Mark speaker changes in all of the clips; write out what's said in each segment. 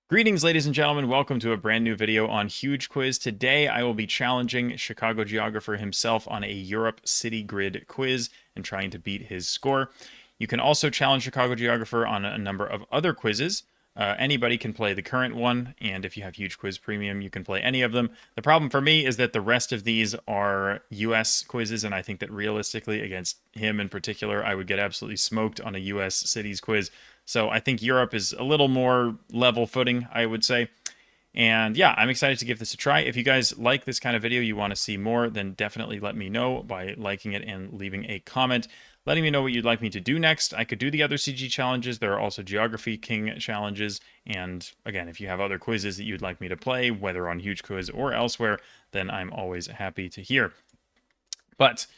Speaker 1: Greetings, ladies and gentlemen. Welcome to a brand new video on HugeQuiz. Today, I will be challenging Chicago geographer himself on a Europe city grid quiz and trying to beat his score. You can also challenge Chicago geographer on a number of other quizzes. Anybody can play the current one, and if you have HugeQuiz Premium, you can play any of them. The problem for me is that the rest of these are US quizzes, and I think that realistically, against him in particular, I would get absolutely smoked on a US cities quiz. So I think Europe is a little more level footing, I would say. And yeah, I'm excited to give this a try. If you guys like this kind of video, you want to see more, then definitely let me know by liking it and leaving a comment, letting me know what you'd like me to do next. I could do the other CG challenges. There are also Geography King challenges. And again, if you have other quizzes that you'd like me to play, whether on HugeQuiz or elsewhere, then I'm always happy to hear. But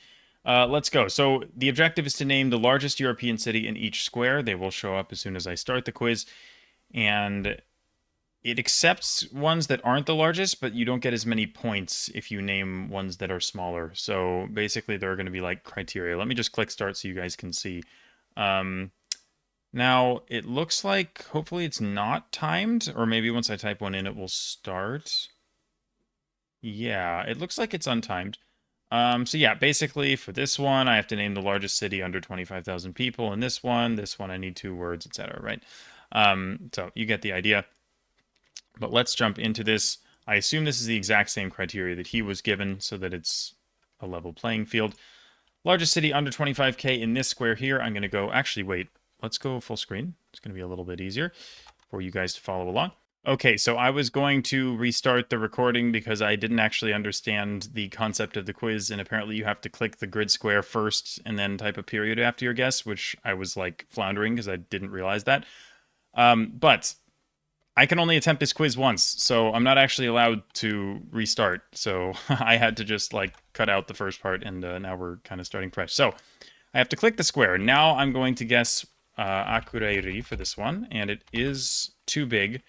Speaker 1: let's go. So the objective is to name the largest European city in each square. They will show up as soon as I start the quiz. And it accepts ones that aren't the largest, but you don't get as many points if you name ones that are smaller. So basically, there are going to be like criteria. Let me just click start so you guys can see. Now, it looks like hopefully it's not timed, or maybe once I type one in, it will start. Yeah, it looks like it's untimed. So yeah, basically for this one, I have to name the largest city under 25,000 people. And this one I need 2 words, etc. Right? So you get the idea. But let's jump into this. I assume this is the exact same criteria that he was given so that it's a level playing field. Largest city under 25K in this square here. I'm going to go, actually, wait, let's go full screen. It's going to be a little bit easier for you guys to follow along. Okay, so I was going to restart the recording because I didn't actually understand the concept of the quiz, and apparently you have to click the grid square first and then type a period after your guess, which I was like floundering because I didn't realize that. But I can only attempt this quiz once, so I'm not actually allowed to restart. So I had to just like cut out the first part, and now we're kind of starting fresh. So I have to click the square. Now I'm going to guess Akureyri for this one, and it is too big.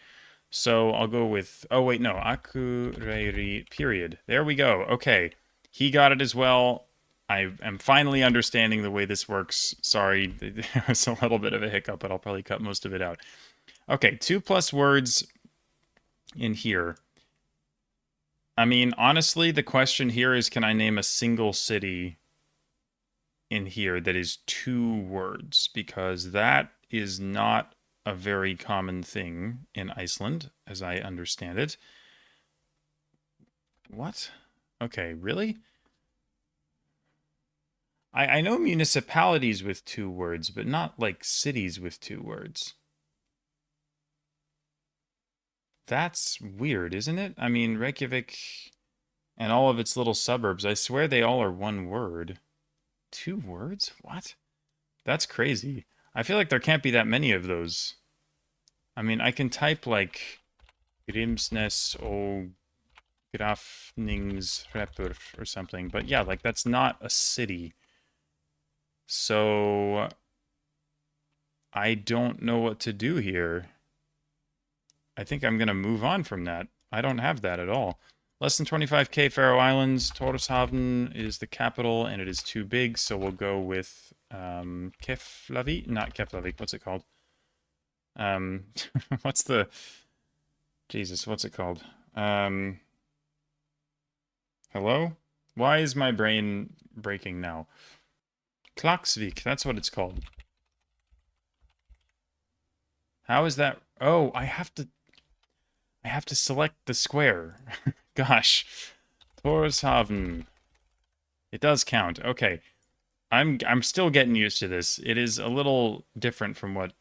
Speaker 1: So I'll go with, oh wait, no, Akureyri, period. There we go. Okay, he got it as well. I am finally understanding the way this works. Sorry, there was a little bit of a hiccup, but I'll probably cut most of it out. Okay, 2+ words in here. I mean, honestly, the question here is, can I name a single city in here that is 2 words? Because that is not a very common thing in Iceland, as I understand it. What? Okay, really? I know municipalities with 2 words, but not like cities with 2 words. That's weird, isn't it? I mean, Reykjavik and all of its little suburbs, I swear they all are 1 word. 2 words? What? That's crazy. I feel like there can't be that many of those. I mean, I can type like Grimsnes og Grafningshreppur or something, but yeah, like that's not a city. So I don't know what to do here. I think I'm going to move on from that. I don't have that at all. Less than 25K Faroe Islands. Tórshavn is the capital, and it is too big, so we'll go with Keflavik. Not Keflavik. What's it called? What's the... Jesus, what's it called? Hello? Why is my brain breaking now? Klaksvik, that's what it's called. How is that? Oh, I have to select the square. Gosh. Tórshavn. It does count. Okay. I'm still getting used to this. It is a little different from what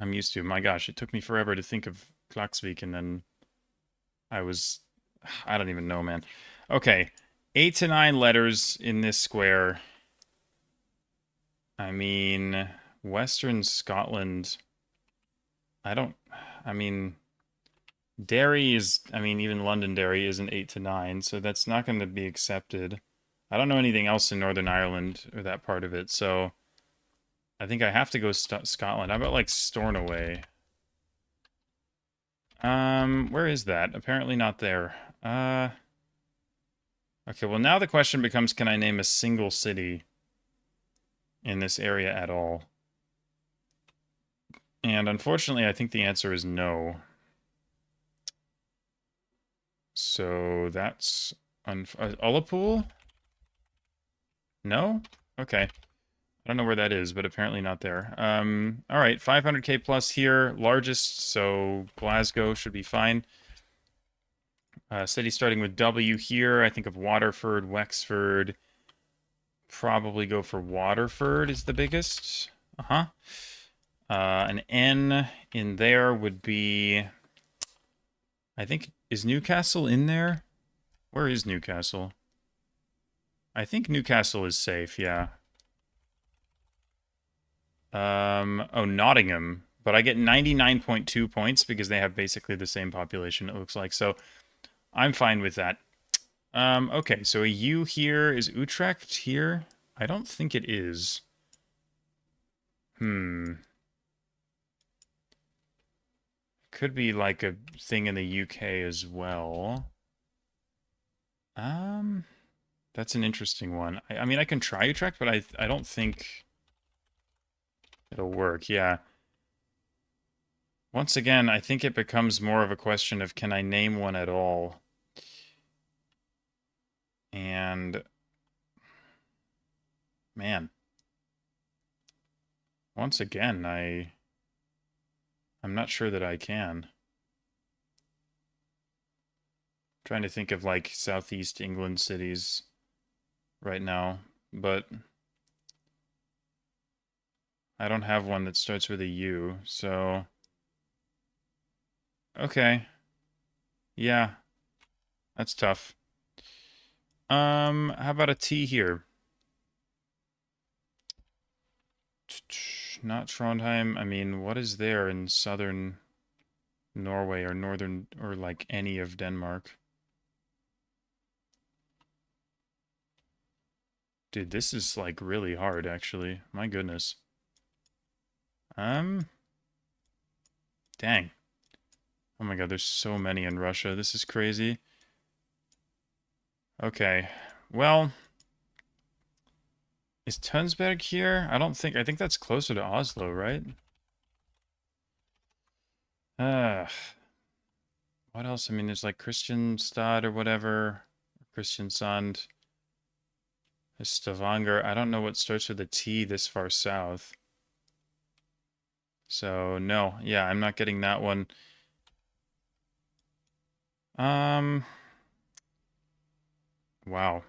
Speaker 1: I'm used to. My gosh, it took me forever to think of Klaksvik, and then I don't even know, man. Okay. 8 to 9 letters in this square. I mean, Western Scotland. I mean, Derry is, I mean, even Londonderry is an 8 to 9, so that's not going to be accepted. I don't know anything else in Northern Ireland or that part of it, so I think I have to go Scotland. How about like Stornoway? Where is that? Apparently not there. Okay, well now the question becomes, can I name a single city in this area at all? And unfortunately, I think the answer is no. So that's Ullapool? No? Okay. I don't know where that is, but apparently not there. All right, 500k plus here, largest, so Glasgow should be fine. City starting with W here. I think of Waterford, Wexford. Probably go for Waterford is the biggest. Uh-huh. An N in there would be, I think, is Newcastle in there? Where is Newcastle? I think Newcastle is safe, yeah. Oh, Nottingham. But I get 99.2 points because they have basically the same population, it looks like. So I'm fine with that. Okay, so a U here. Is Utrecht here? I don't think it is. Could be like a thing in the UK as well. Um, that's an interesting one. I mean, I can try Utrecht, but I don't think it'll work. Yeah. Once again, I think it becomes more of a question of can I name one at all? And man, once again, I'm not sure that I can. Trying to think of like Southeast England cities right now, but I don't have one that starts with a U, so okay. Yeah, that's tough. How about a T here? Not Trondheim. I mean, what is there in southern Norway or northern or like any of Denmark? Dude, this is like really hard actually. My goodness. Um, dang. Oh my God, there's so many in Russia. This is crazy. Okay. Well, is Tønsberg here? I think that's closer to Oslo, right? Uh, what else? I mean, there's like Kristianstad or whatever. Kristiansand. There's Stavanger. I don't know what starts with a T this far south. So, no. Yeah, I'm not getting that one. Um, wow.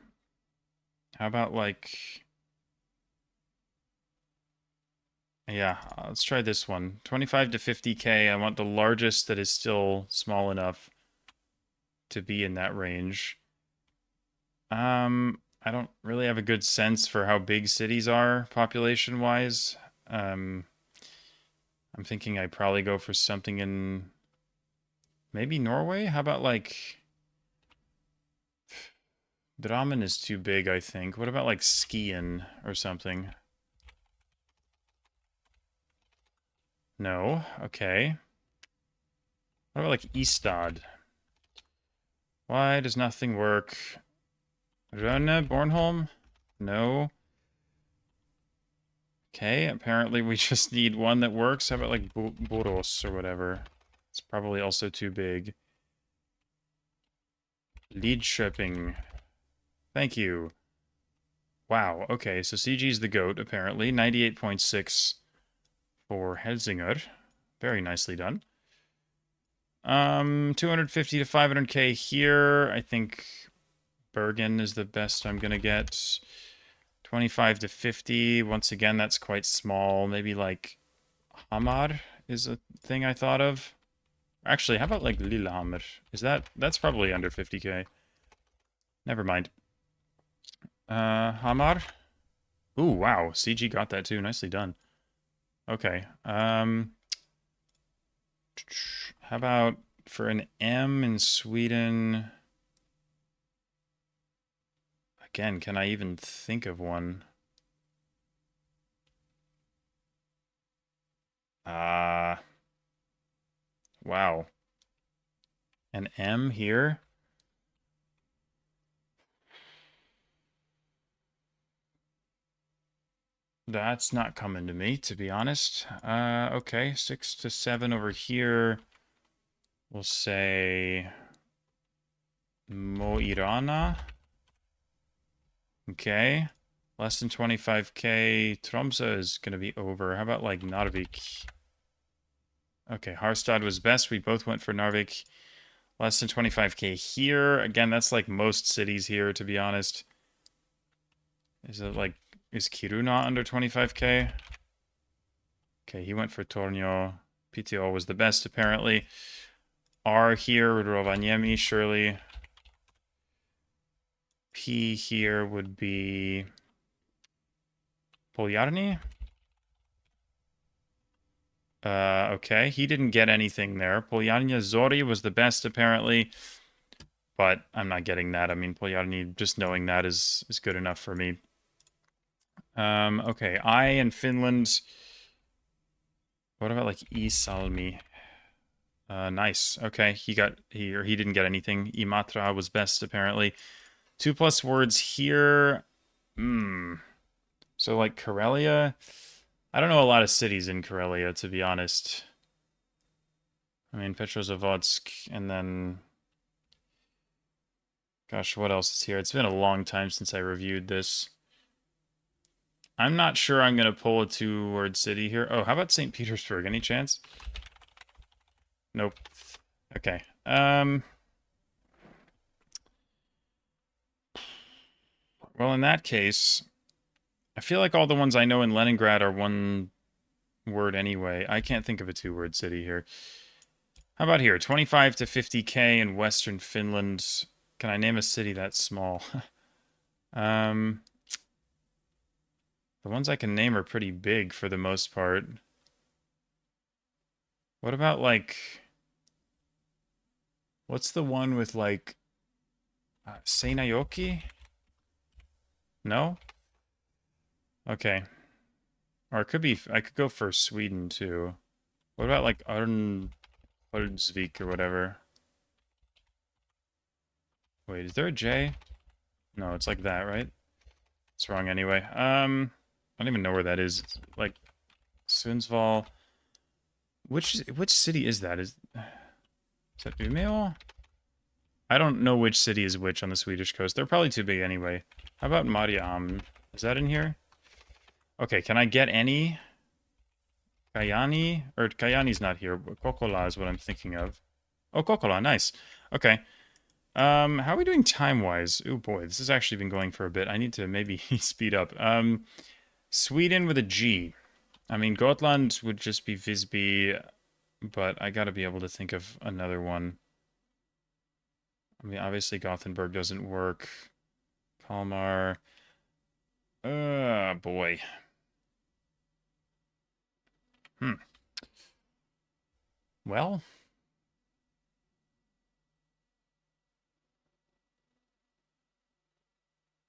Speaker 1: How about like, yeah, let's try this one. 25 to 50k. I want the largest that is still small enough to be in that range. I don't really have a good sense for how big cities are population-wise. Um, I'm thinking I'd probably go for something in maybe Norway. How about like Drammen is too big, I think. What about like Skien or something? No. Okay. What about like Ystad? Why does nothing work? Rønne, Bornholm? No. Okay, apparently we just need one that works. How about like Borås or whatever? It's probably also too big. Lidköping. Thank you. Wow, okay, so CG's the GOAT, apparently. 98.6 for Helsinger. Very nicely done. 250 to 500k here. I think Bergen is the best I'm gonna get. 25 to 50. Once again, that's quite small. Maybe like Hamar is a thing I thought of. Actually, how about like Lillehammer? That's probably under 50k. Never mind. Hamar? Ooh, wow. CG got that too. Nicely done. Okay. How about for an M in Sweden? Again, can I even think of one? Uh, wow. An M here? That's not coming to me, to be honest. Okay, 6 to 7 over here. We'll say Mo Irana. Okay. Less than 25k. Tromsø is going to be over. How about like Narvik? Okay, Harstad was best. We both went for Narvik. Less than 25k here. Again, that's like most cities here, to be honest. Is it like, is Kiruna under 25k? Okay, he went for Tornio. PTO was the best, apparently. R here, Rovaniemi, surely. P here would be Poljarny. Okay, he didn't get anything there. Poljarny Zori was the best, apparently. But I'm not getting that. I mean, Poljarny, just knowing that is good enough for me. Okay, I in Finland. What about like Iisalmi? Nice. Okay, he didn't get anything. Imatra was best, apparently. 2+ words here. So like Karelia. I don't know a lot of cities in Karelia, to be honest. I mean, Petrozavodsk, and then... Gosh, what else is here? It's been a long time since I reviewed this. I'm not sure I'm going to pull a 2-word city here. Oh, how about St. Petersburg? Any chance? Nope. Okay. Well, in that case, I feel like all the ones I know in Leningrad are 1 word anyway. I can't think of a 2-word city here. How about here? 25 to 50k in Western Finland. Can I name a city that small? The ones I can name are pretty big for the most part. What about, like... What's the one with, like... Seinäjoki? No? Okay. Or it could be... I could go for Sweden, too. What about, like, Arnholdsvik or whatever? Wait, is there a J? No, it's like that, right? It's wrong anyway. I don't even know where that is. It's like Sundsvall. Which city is that? Is that Umeå? I don't know which city is which on the Swedish coast. They're probably too big anyway. How about Mariam? Is that in here? Okay, can I get any? Kayani? Or Kayani's not here. Kokkola is what I'm thinking of. Oh, Kokkola, nice. Okay. How are we doing time-wise? Oh boy, this has actually been going for a bit. I need to maybe speed up. Sweden with a G. I mean, Gotland would just be Visby, but I gotta be able to think of another one. I mean, obviously Gothenburg doesn't work. Kalmar. Boy. Well...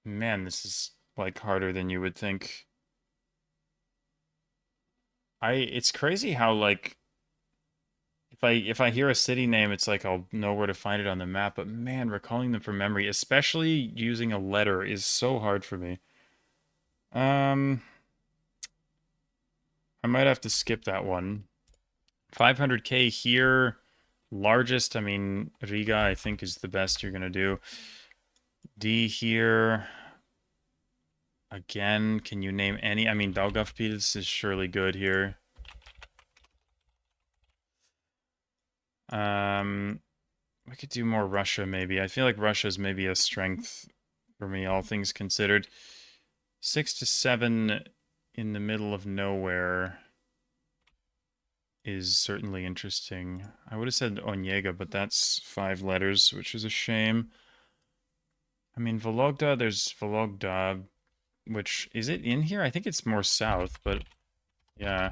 Speaker 1: Man, this is, like, harder than you would think. It's crazy how, like, if I hear a city name, it's like I'll know where to find it on the map, but man, recalling them from memory, especially using a letter, is so hard for me. I might have to skip that one. 500k here. Largest, I mean, Riga, I think, is the best you're gonna do. D here. Again, can you name any? I mean, Daugavpils is surely good here. We could do more Russia, maybe. I feel like Russia's maybe a strength for me, all things considered. 6 to 7 in the middle of nowhere is certainly interesting. I would have said Onega, but that's 5 letters, which is a shame. I mean, Vologda, there's Vologda, which, is it in here? I think it's more south, but yeah.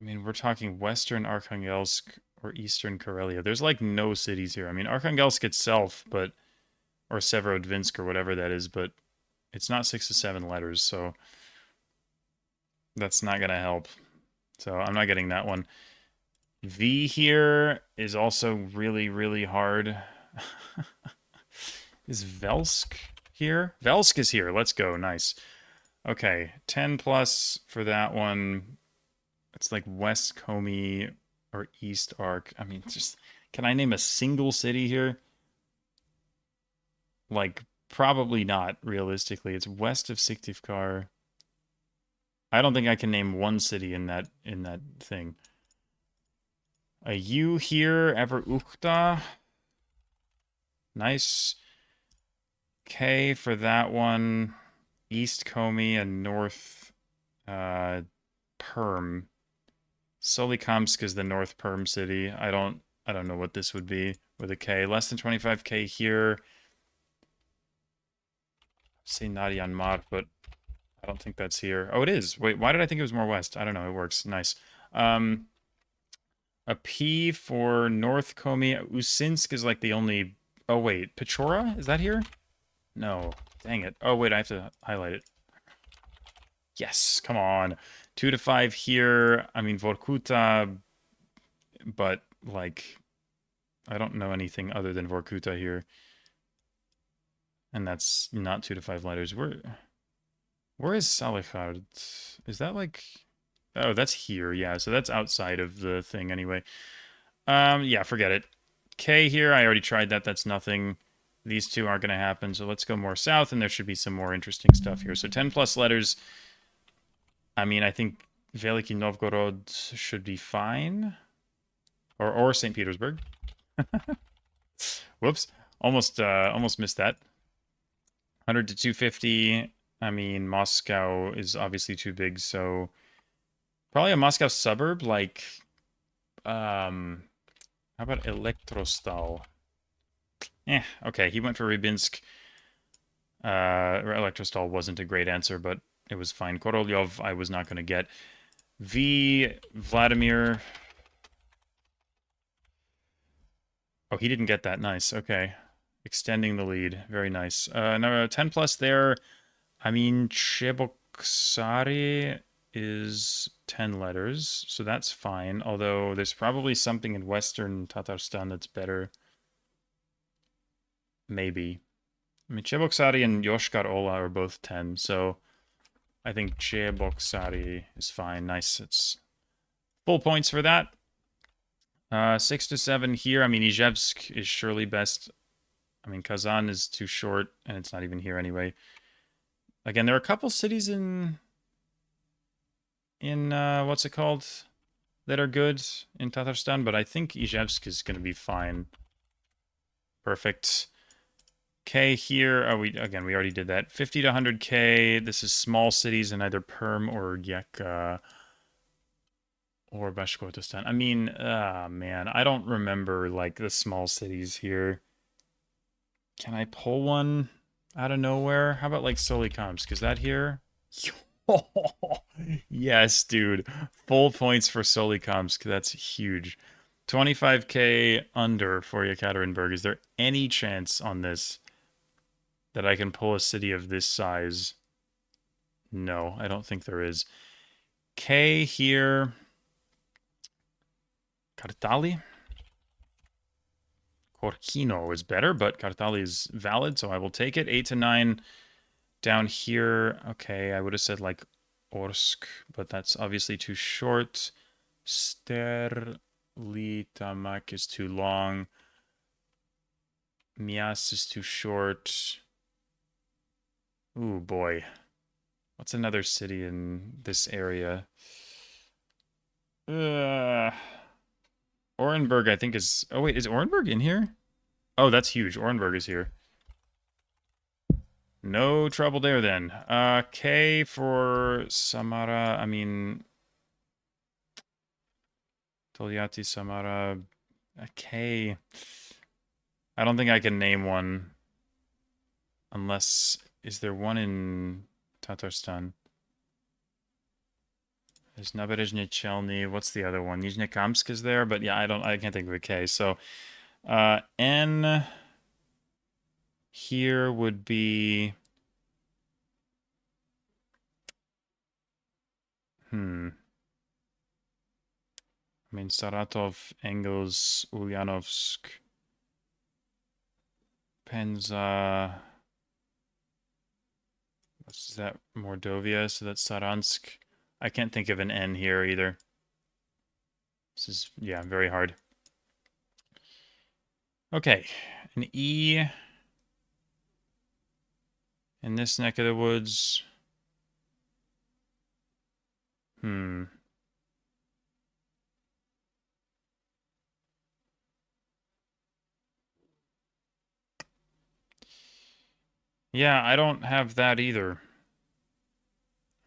Speaker 1: I mean, we're talking Western Arkhangelsk or Eastern Karelia. There's like no cities here. I mean, Arkhangelsk itself, but, or Severodvinsk or whatever that is, but it's not 6 to 7 letters, so that's not going to help. So I'm not getting that one. V here is also really, really hard. Is Velsk here? Velsk is here. Let's go. Nice. Okay, 10 plus for that one. It's like West Comey or East Arc. I mean, just can I name a single city here? Like, probably not realistically. It's west of Siktifkar. I don't think I can name one city in that thing. A U here, Ever Ukhta. Nice. K for that one. East Komi and North Perm. Solikamsk is the North Perm city. I don't know what this would be with a K. Less than 25K here. Say Nadian Mar, but I don't think that's here. Oh, it is. Wait, why did I think it was more west? I don't know. It works. Nice. Um, a P for North Komi. Usinsk is like the only. Oh wait, Pechora is that here? No. Dang it. Oh wait, I have to highlight it. Yes, come on. 2 to 5 here. I mean Vorkuta, but like I don't know anything other than Vorkuta here. And that's not 2 to 5 letters. Where is Salihard? Is that like oh, that's here. Yeah, so that's outside of the thing anyway. Yeah, forget it. K here, I already tried that. That's nothing. These two aren't going to happen. So let's go more south, and there should be some more interesting stuff here. So 10 plus letters. I mean, I think Veliki Novgorod should be fine. Or St. Petersburg. Whoops. Almost missed that. 100 to 250. I mean, Moscow is obviously too big, so probably a Moscow suburb like how about Elektrostal? Okay, he went for Rybinsk. Elektrostal wasn't a great answer, but it was fine. Korolyov, I was not going to get. V. Vladimir. Oh, he didn't get that. Nice. Okay. Extending the lead. Very nice. No, 10 plus there. I mean, Cheboksary is 10 letters, so that's fine. Although there's probably something in Western Tatarstan that's better. Maybe. I mean, Cheboksary and Yoshkar Ola are both 10, so I think Cheboksary is fine. Nice. It's full points for that. 6 to 7 here. I mean, Izhevsk is surely best. I mean, Kazan is too short, and it's not even here anyway. Again, there are a couple cities in what's it called that are good in Tatarstan, but I think Izhevsk is going to be fine. Perfect. K here. Oh, we already did that. 50 to 100K. This is small cities in either Perm or Yeka or Bashkortostan. I mean, man, I don't remember like the small cities here. Can I pull one out of nowhere? How about like Solikamsk? Is that here? Yes, dude. Full points for Solikamsk. That's huge. 25K under for Yekaterinburg. Is there any chance on this that I can pull a city of this size? No, I don't think there is. K here. Kartali. Korkino is better, but Kartali is valid, so I will take it. 8 to 9 down here. Okay, I would have said like Orsk, but that's obviously too short. Sterlitamak is too long. Mias is too short. Ooh, boy. What's another city in this area? Orenburg, I think is... Oh, wait, is Orenburg in here? Oh, that's huge. Orenburg is here. No trouble there, then. K for Samara. I mean... Tolyatti, Samara... K... I don't think I can name one. Unless... Is there one in Tatarstan? There's Naberezhny Chelny. What's the other one? Nizhnekamsk is there, but yeah, I can't think of a K. So, N here would be, I mean, Saratov, Engels, Ulyanovsk, Penza, Is that Mordovia? So that's Saransk. I can't think of an N here either. This is, yeah, very hard. Okay, an E in this neck of the woods. Hmm. Yeah, I don't have that either.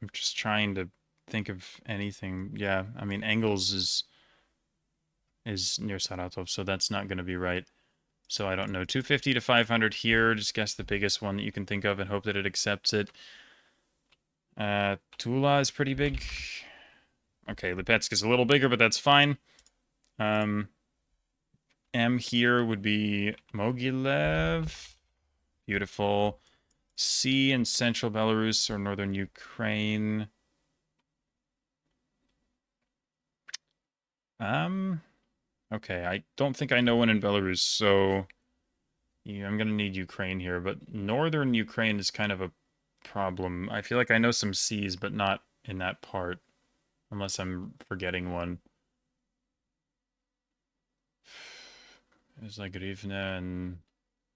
Speaker 1: I'm just trying to think of anything. Yeah, I mean, Engels is near Saratov, so that's not going to be right. So I don't know. 250 to 500 here. Just guess the biggest one that you can think of and hope that it accepts it. Tula is pretty big. Okay, Lipetsk is a little bigger, but that's fine. M here would be Mogilev. Beautiful. C in central Belarus or northern Ukraine. Okay, I don't think I know one in Belarus, so yeah, I'm gonna need Ukraine here, but northern Ukraine is kind of a problem. I feel like I know some C's, but not in that part, unless I'm forgetting one. There's like Rivne and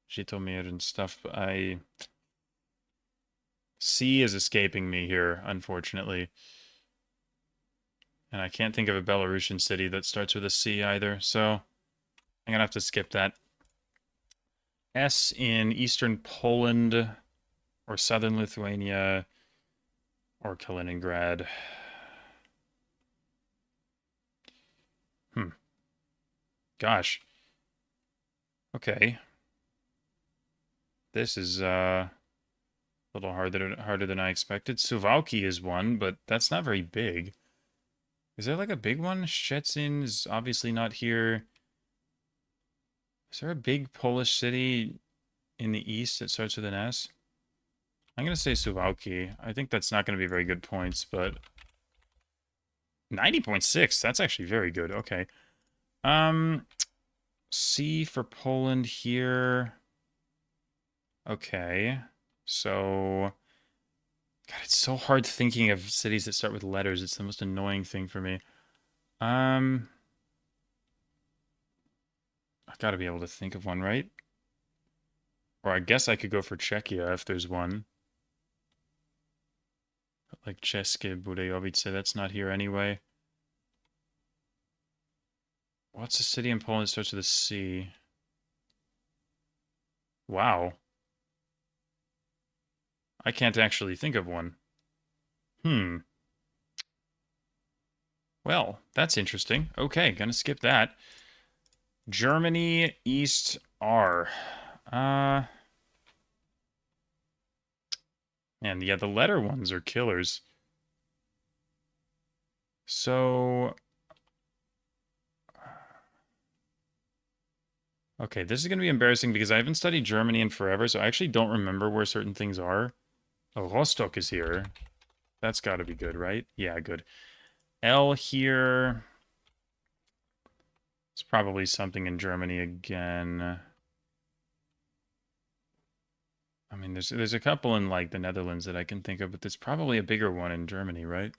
Speaker 1: Zhytomyr and stuff, but C is escaping me here, unfortunately. And I can't think of a Belarusian city that starts with a C either, so I'm gonna have to skip that. S in eastern Poland or southern Lithuania or Kaliningrad. Gosh. Okay. This is a little harder than I expected. Suwałki is one, but that's not very big. Is there like a big one? Szczecin is obviously not here. Is there a big Polish city in the east that starts with an S? I'm going to say Suwałki. I think that's not going to be very good points, but 90.6. That's actually very good. Okay. C for Poland here. Okay. So God, it's so hard thinking of cities that start with letters. It's the most annoying thing for me. I gotta be able to think of one, right? Or I guess I could go for Czechia if there's one. But like České Budějovice, that's not here anyway. What's a city in Poland that starts with a C? Wow. I can't actually think of one. Hmm. Well, that's interesting. Okay, gonna skip that. Germany, East R. And yeah, the letter ones are killers. So, okay, this is going to be embarrassing because I haven't studied Germany in forever, so I actually don't remember where certain things are. Oh, Rostock is here. That's got to be good, right? Yeah, good. L here. It's probably something in Germany again. I mean, there's a couple in like the Netherlands that I can think of, but there's probably a bigger one in Germany, right?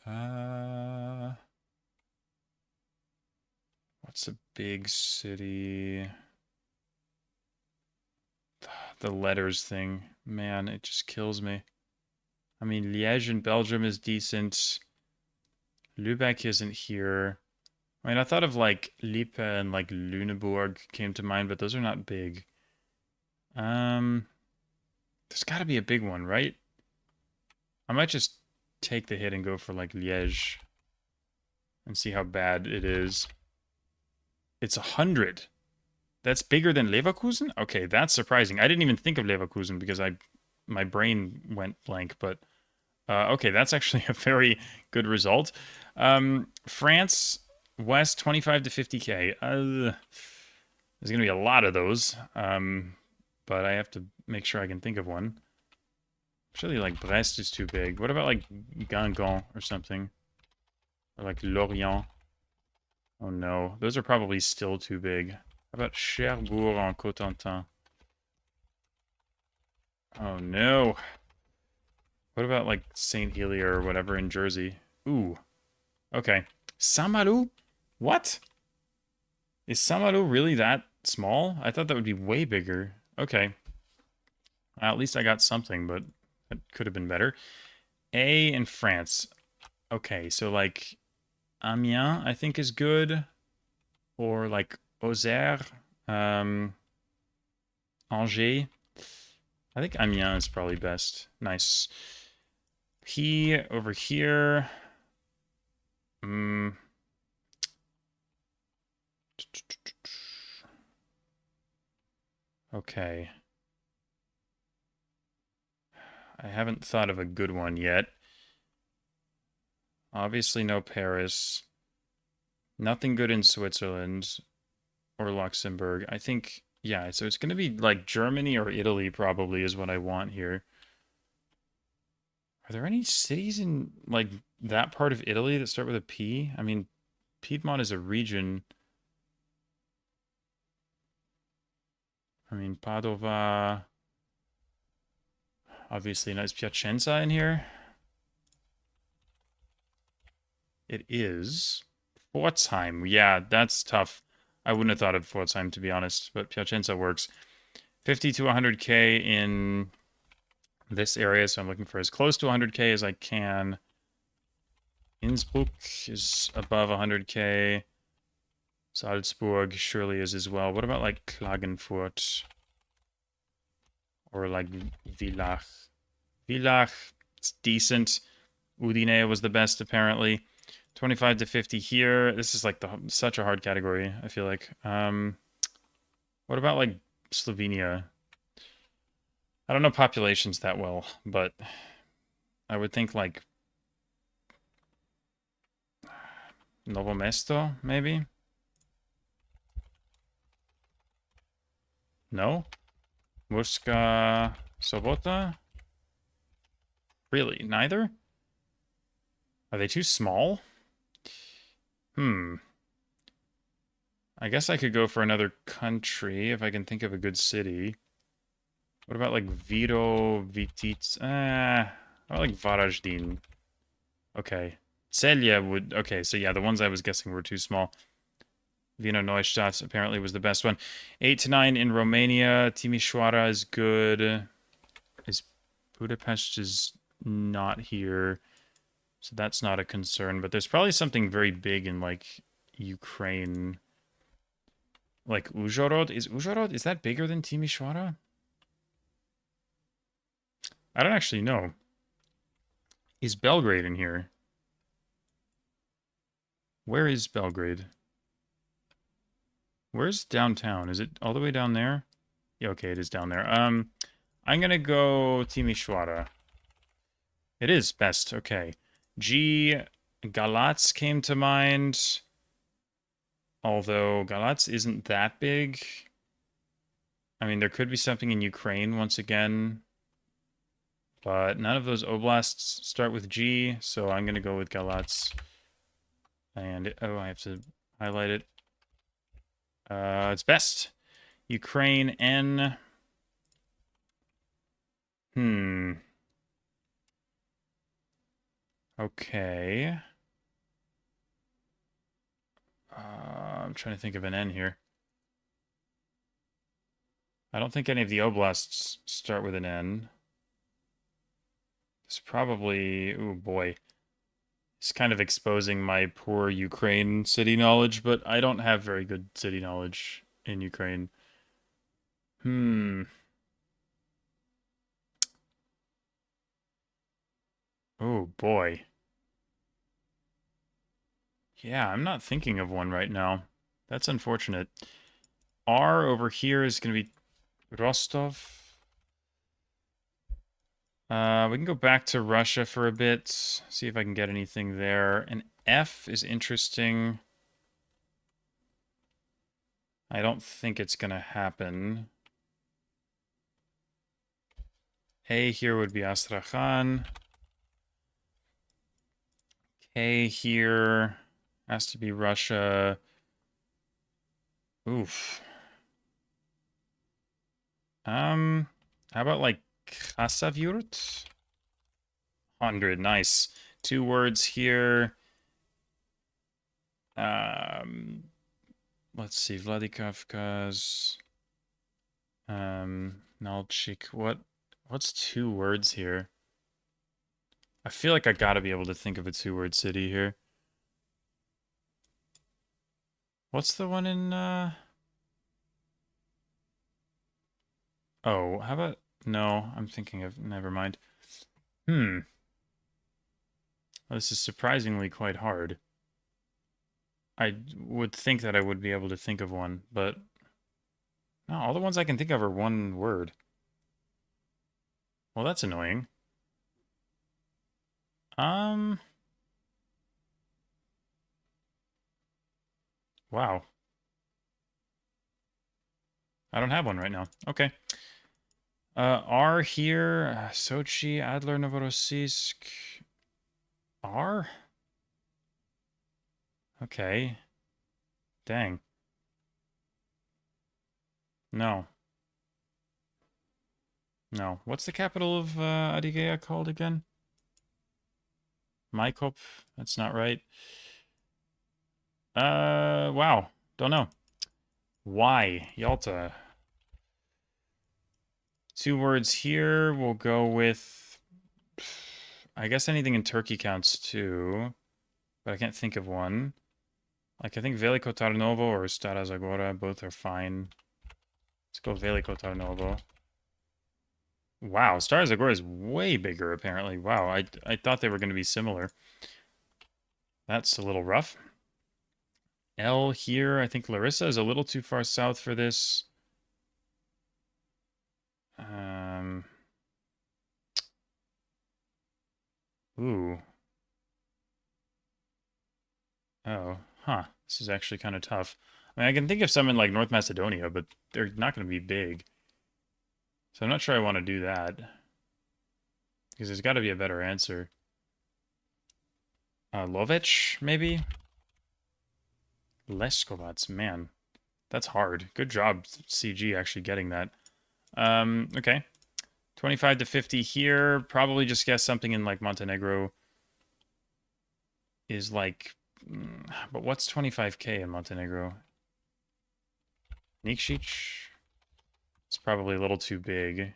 Speaker 1: Uh, what's a big city? The letters thing. Man, it just kills me. I mean, Liège in Belgium is decent. Lübeck isn't here. I mean, I thought of like Lippe and like Lüneburg came to mind, but those are not big. Um, there's got to be a big one, right? I might just take the hit and go for like Liège and see how bad it is. It's 100. That's bigger than Leverkusen? Okay, that's surprising. I didn't even think of Leverkusen because my brain went blank, but okay, that's actually a very good result. France West 25 to 50K. There's going to be a lot of those, but I have to make sure I can think of one. Actually, like Brest is too big. What about like Guingamp or something? Or like Lorient? Oh no, those are probably still too big. How about Cherbourg en Cotentin? Oh no. What about like St. Helier or whatever in Jersey? Ooh. Okay. Samaru? What? Is Samaru really that small? I thought that would be way bigger. Okay. At least I got something, but it could have been better. A in France. Okay, so like Amiens, I think is good. Or like Auxerre, um, Angers. I think Amiens is probably best. Nice. P over here. Mm. Okay. I haven't thought of a good one yet. Obviously, no Paris. Nothing good in Switzerland or Luxembourg. I think, yeah, so it's going to be like Germany or Italy, probably, is what I want here. Are there any cities in like that part of Italy that start with a P? I mean, Piedmont is a region. I mean, Padova. Obviously, nice Piacenza in here. It is Pforzheim. Yeah, that's tough. I wouldn't have thought of Pforzheim, to be honest, but Piacenza works. 50 to 100k in this area, so I'm looking for as close to 100k as I can. Innsbruck is above 100k. Salzburg surely is as well. What about like Klagenfurt? Or like Villach? Villach, it's decent. Udine was the best, apparently. 25 to 50 here. This is like such a hard category, I feel like. What about like Slovenia? I don't know populations that well, but I would think like Novo Mesto, maybe? No? Murska Sobota? Really? Neither? Are they too small? I guess I could go for another country if I can think of a good city. What about like Vito, Vitic? I like Varaždin. Okay. Celje would... Okay, so yeah, the ones I was guessing were too small. Wiener Neustadt apparently was the best one. 8 to 9 in Romania. Timișoara is good. Is Budapest is not here. So that's not a concern. But there's probably something very big in like Ukraine. Like Uzhhorod. Is that bigger than Timișoara? I don't actually know. Is Belgrade in here? Where is Belgrade? Where's downtown? Is it all the way down there? Yeah, okay, it is down there. I'm gonna go Timișoara. It is best, okay. G, Galatz came to mind. Although Galatz isn't that big. I mean, there could be something in Ukraine once again. But none of those oblasts start with G, so I'm gonna go with Galatz. And, oh, I have to highlight it. It's best. Ukraine, N. Okay. I'm trying to think of an N here. I don't think any of the oblasts start with an N. It's probably... Oh, boy. It's kind of exposing my poor Ukraine city knowledge, but I don't have very good city knowledge in Ukraine. Oh, boy. Yeah, I'm not thinking of one right now. That's unfortunate. R over here is going to be Rostov. We can go back to Russia for a bit, see if I can get anything there. And F is interesting. I don't think it's going to happen. A here would be Astrakhan. K here has to be Russia. Oof. How about like Kasavjurt? 100, nice. 2 words here. Let's see, Vladikavkaz. Nalchik. What's 2 words here? I feel like I gotta be able to think of a 2-word city here. What's the one in, Oh, how about... No, I'm thinking of... Never mind. Well, this is surprisingly quite hard. I would think that I would be able to think of one, but... No, all the ones I can think of are 1 word. Well, that's annoying. Wow. I don't have one right now. Okay. R here. Sochi, Adler, Novorossiysk. R? Okay. Dang. No. No. What's the capital of Adygea called again? Maikop? That's not right. Wow. Don't know. Y. Yalta. 2 words here. We'll go with... I guess anything in Turkey counts too. But I can't think of one. Like, I think Veliko Tarnovo or Stara Zagora, both are fine. Let's go Veliko Tarnovo. Wow, Stara Zagora is way bigger, apparently. Wow, I thought they were going to be similar. That's a little rough. L here. I think Larissa is a little too far south for this. Ooh. Oh, huh. This is actually kind of tough. I mean, I can think of some in like North Macedonia, but they're not going to be big. So I'm not sure I want to do that. Because there's got to be a better answer. Lovech, maybe? Leskovac, man. That's hard. Good job, CG, actually getting that. Okay. 25 to 50 here. Probably just guess something in like Montenegro is like... But what's 25k in Montenegro? Nikšić? It's probably a little too big.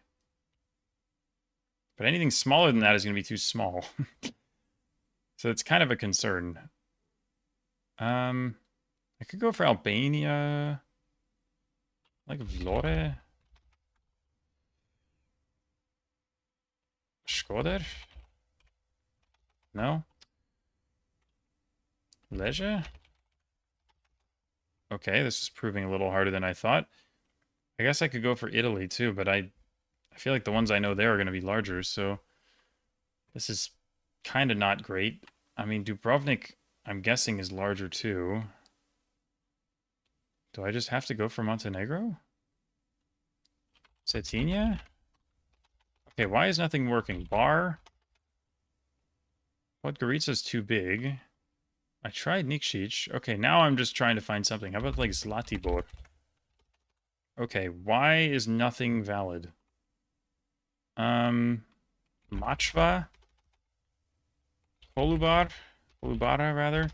Speaker 1: But anything smaller than that is going to be too small. So it's kind of a concern. I could go for Albania. Like Vlore. Škoder? No? Leže? Okay, this is proving a little harder than I thought. I guess I could go for Italy too, but I feel like the ones I know there are going to be larger, so this is kind of not great. I mean, Dubrovnik, I'm guessing, is larger too. Do I just have to go for Montenegro? Cetinje? Okay, why is nothing working? Bar? Podgorica's too big. I tried Nikšić. Okay, now I'm just trying to find something. How about like Zlatibor? Okay, why is nothing valid? Machva? Kolubara, rather?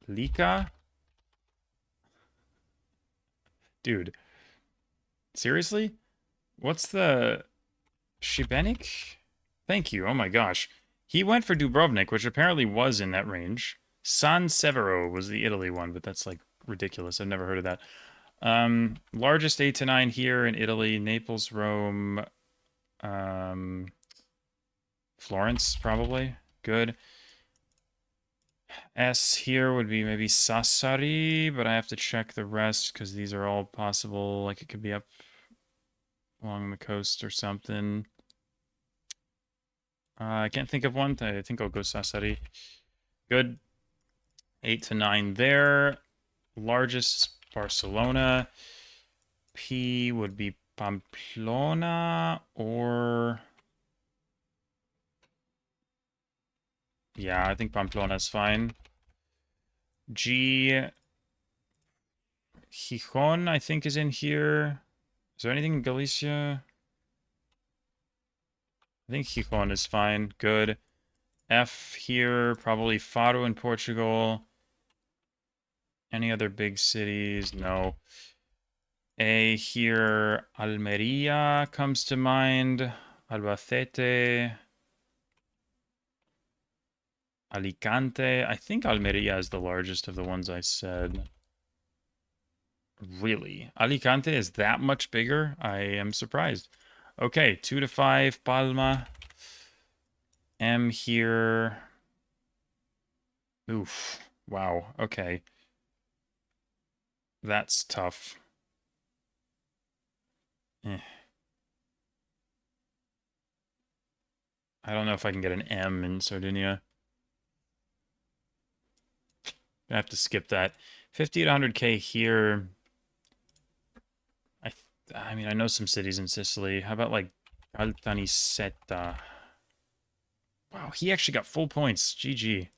Speaker 1: Lika? Dude. Seriously? What's the... Šibenik? Thank you, oh my gosh. He went for Dubrovnik, which apparently was in that range. San Severo was the Italy one, but that's like ridiculous. I've never heard of that. Largest 8 to 9 here in Italy. Naples, Rome, Florence, probably. Good. S here would be maybe Sassari, but I have to check the rest because these are all possible. Like it could be up along the coast or something. I can't think of one. I think I'll go Sassari. Good. 8 to 9 there. Largest Barcelona. P would be Pamplona or... Yeah, I think Pamplona is fine. G... Gijón, I think, is in here. Is there anything in Galicia? I think Gijón is fine. Good. F here, probably Faro in Portugal. Any other big cities? No. A here, Almeria comes to mind. Albacete. Alicante. I think Almeria is the largest of the ones I said. Really? Alicante is that much bigger? I am surprised. Okay, 2 to 5, Palma. M here. Oof. Wow. Okay. That's tough. Eh. I don't know if I can get an M in Sardinia. I have to skip that. 50 to 100K here. I mean, I know some cities in Sicily. How about like Caltanissetta? Wow, he actually got full points. GG.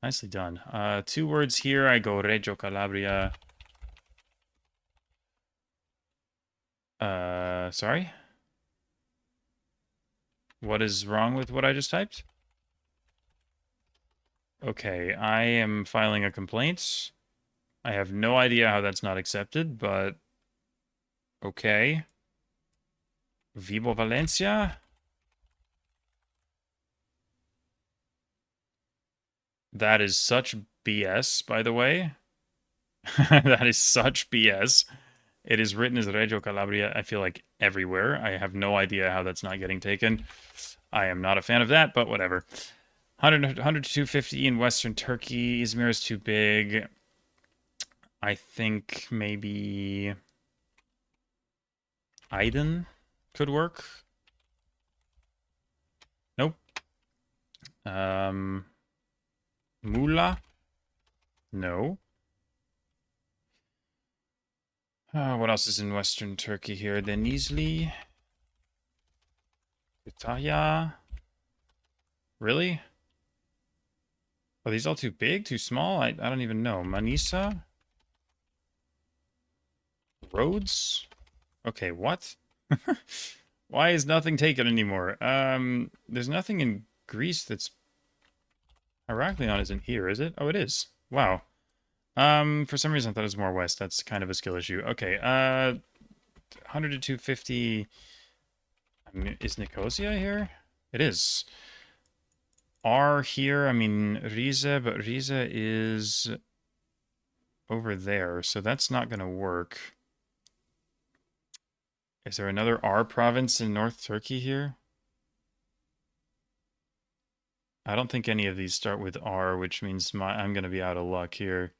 Speaker 1: Nicely done. 2 words here. I go Reggio Calabria. Sorry? What is wrong with what I just typed? Okay, I am filing a complaint. I have no idea how that's not accepted, but okay. Vibo Valencia? That is such BS, by the way. That is such BS. It is written as Reggio Calabria, I feel like, everywhere. I have no idea how that's not getting taken. I am not a fan of that, but whatever. 100 to 250 in Western Turkey. Izmir is too big. I think maybe Aydın could work. Nope. Muğla? No. What else is in Western Turkey here? Denizli? Kütahya? Really? Are these all too big? Too small? I don't even know. Manisa? Rhodes? Okay, what? Why is nothing taken anymore? There's nothing in Greece that's... Heraklion isn't here, is it? Oh, it is. Wow. For some reason I thought it was more west. That's kind of a skill issue. Okay, 100 to 250... is Nicosia here? It is. R here, I mean, Rize, but Rize is over there, so that's not going to work. Is there another R province in North Turkey here? I don't think any of these start with R, which means I'm going to be out of luck here.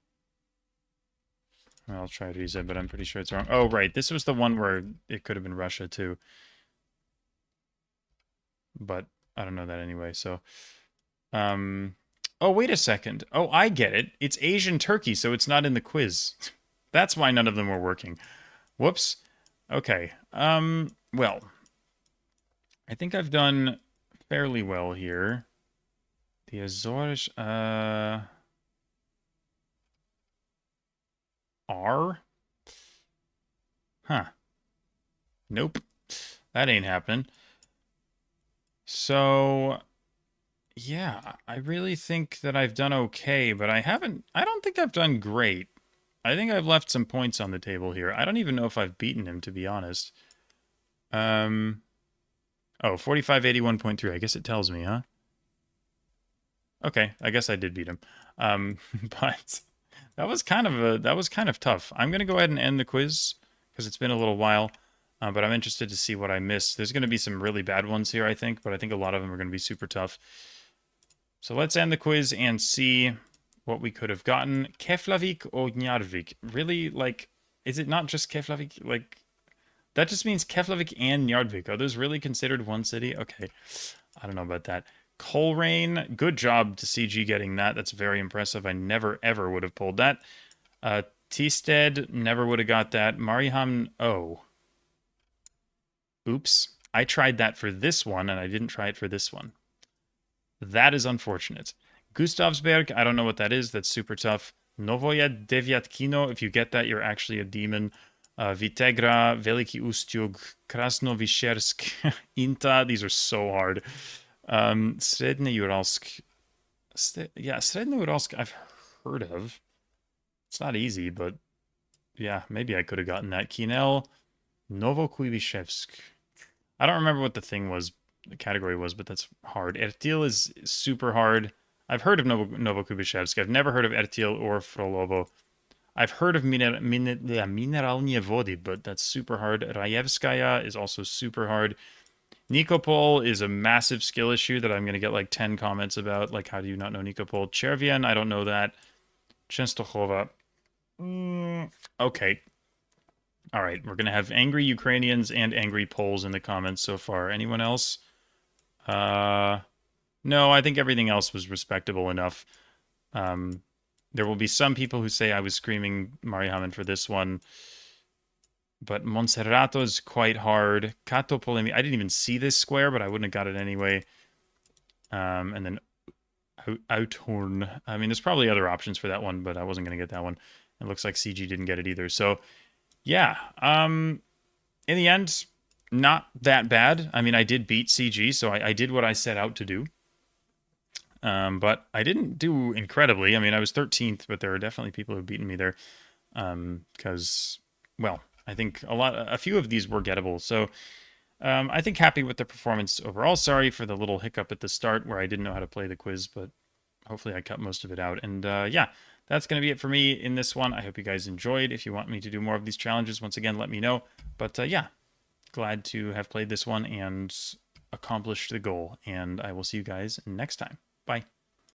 Speaker 1: I'll try Rize, but I'm pretty sure it's wrong. Oh, right. This was the one where it could have been Russia, too. But I don't know that anyway, so... Oh, wait a second. Oh, I get it. It's Asian Turkey, so it's not in the quiz. That's why none of them were working. Whoops. Okay. Well, I think I've done fairly well here. The Azores, R? Huh. Nope. That ain't happening. So, yeah, I really think that I've done okay, but I don't think I've done great. I think I've left some points on the table here. I don't even know if I've beaten him, to be honest. Oh, 4581.3. I guess it tells me, huh? Okay, I guess I did beat him. But that was kind of tough. I'm gonna go ahead and end the quiz because it's been a little while. But I'm interested to see what I missed. There's going to be some really bad ones here, I think, but I think a lot of them are going to be super tough. So let's end the quiz and see what we could have gotten. Keflavik or Njarðvík? Really, like, is it not just Keflavik? Like, that just means Keflavik and Njarðvík. Are those really considered one city? Okay, I don't know about that. Coleraine, good job to CG getting that. That's very impressive. I never, ever would have pulled that. Tisted, never would have got that. Mariehamn, oh. Oops. I tried that for this one, and I didn't try it for this one. That is unfortunate. Gustavsberg, I don't know what that is. That's super tough. Novoje Deviatkino, if you get that, you're actually a demon. Vitegra, Veliki Ustyug, Krasnovishersk, Inta. These are so hard. Srednje Uralsk. Yeah, Srednje Uralsk I've heard of. It's not easy, but yeah, maybe I could have gotten that. Kinel, Novokuibishevsk. I don't remember what the category was, but that's hard. Ertil is super hard. I've heard of Novokubishevsk. I've never heard of Ertil or Frolovo. I've heard of Mineralnie Vody, but that's super hard. Rayevskaya is also super hard. Nikopol is a massive skill issue that I'm going to get like 10 comments about. Like, how do you not know Nikopol? Chervian, I don't know that. Chenstokhova. Okay. All right, we're going to have angry Ukrainians and angry Poles in the comments so far. Anyone else? No, I think everything else was respectable enough. There will be some people who say I was screaming Marihamen for this one. But Monserrato is quite hard. Kato Polemi, I didn't even see this square, but I wouldn't have got it anyway. And then Outhorn. I mean, there's probably other options for that one, but I wasn't going to get that one. It looks like CG didn't get it either. So, yeah. In the end, not that bad. I mean, I did beat CG, so I did what I set out to do. But I didn't do incredibly. I mean, I was 13th, but there are definitely people who've beaten me there. Because, well, I think a few of these were gettable. So I think happy with the performance overall. Sorry for the little hiccup at the start where I didn't know how to play the quiz, but hopefully I cut most of it out. And yeah, that's going to be it for me in this one. I hope you guys enjoyed. If you want me to do more of these challenges, once again, let me know. But yeah, glad to have played this one and accomplished the goal. And I will see you guys next time. Bye.